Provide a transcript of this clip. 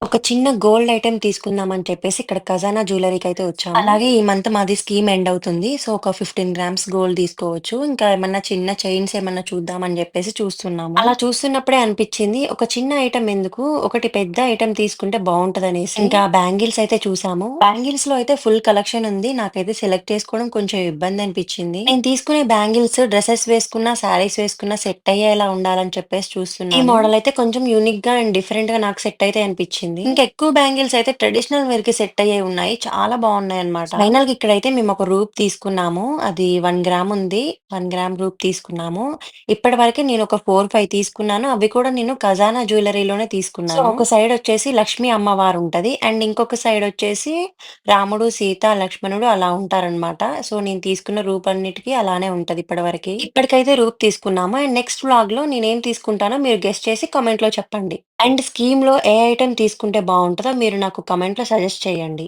ఒక చిన్న gold item తీసుకుందాం అని చెప్పేసి ఇక్కడ ఖజానా జ్యువెల్లరీకయితే వచ్చాము. అలాగే ఈ మంత్ మాది స్కీమ్ ఎండ్ అవుతుంది. సో, ఒక 15 గ్రామ్స్ గోల్డ్ తీసుకోవచ్చు. ఇంకా ఏమన్నా చిన్న చైన్స్ ఏమన్నా చూద్దాం అని చెప్పేసి చూస్తున్నాము. అలా చూస్తున్నప్పుడే అనిపిచ్చింది ఒక చిన్న ఐటెమ్ ఎందుకు, ఒకటి పెద్ద ఐటెమ్ తీసుకుంటే బావుంటదనేసి. ఇంకా బ్యాంగిల్స్ అయితే చూసాము. బ్యాంగిల్స్‌లో అయితే ఫుల్ కలెక్షన్ ఉంది. నాకైతే సెలెక్ట్ చేసుకోవడం కొంచెం ఇబ్బంది అనిపిచ్చింది. నేను తీసుకునే బ్యాంగిల్స్ డ్రెసెస్ వేసుకున్నా, శారీస్ వేసుకున్నా సెట్ అయ్యేలా ఉండాలని చెప్పేసి చూస్తున్నాను. ఈ మోడల్ అయితే కొంచెం యూనిక్‌గా అండ్ డిఫరెంట్‌గా నాకు సెట్ అయితే అనిపిచ్చింది. ఇంకెక్కువ బ్యాంగిల్స్ అయితే ట్రెడిషనల్ వేర్‌కి సెట్ అయ్యేయి ఉన్నాయి. చాలా బావున్నాయన్నమాట. ఫైనల్‌గా ఇక్కడైతే మేము ఒక రూప్ తీసుకున్నాము. అది 1 గ్రామ్ ఉంది. 1 గ్రామ్ రూప్ తీసుకున్నాము. ఇప్పటివరకే నేను ఒక 4, 5 తీసుకున్నాను. అవి కూడా నేను ఖజానా జ్యువెల్లరీలోనే తీసుకున్నాను. సో, ఒక సైడ్ వచ్చేసి లక్ష్మీ అమ్మవారు ఉంటది. అండ్ ఇంకొక సైడ్ వచ్చేసి రాముడు, సీత, లక్ష్మణుడు అలా ఉంటారనమాట. సో, నేను తీసుకున్న రూప్ అన్నిటికి అలానే ఉంటది ఇప్పటివరకి. ఇప్పటికైతే రూప్ తీసుకున్నాము. అండ్ నెక్స్ట్ వ్లాగ్‌లో నేనేం తీసుకుంటానో మీరు గెస్ చేసి కామెంట్‌లో చెప్పండి. అండ్ స్కీమ్‌లో ఏ ఐటెమ్ తీసుకుంటే బావుంటదో మీరు నాకు కామెంట్‌లో సజెస్ట్ చేయండి.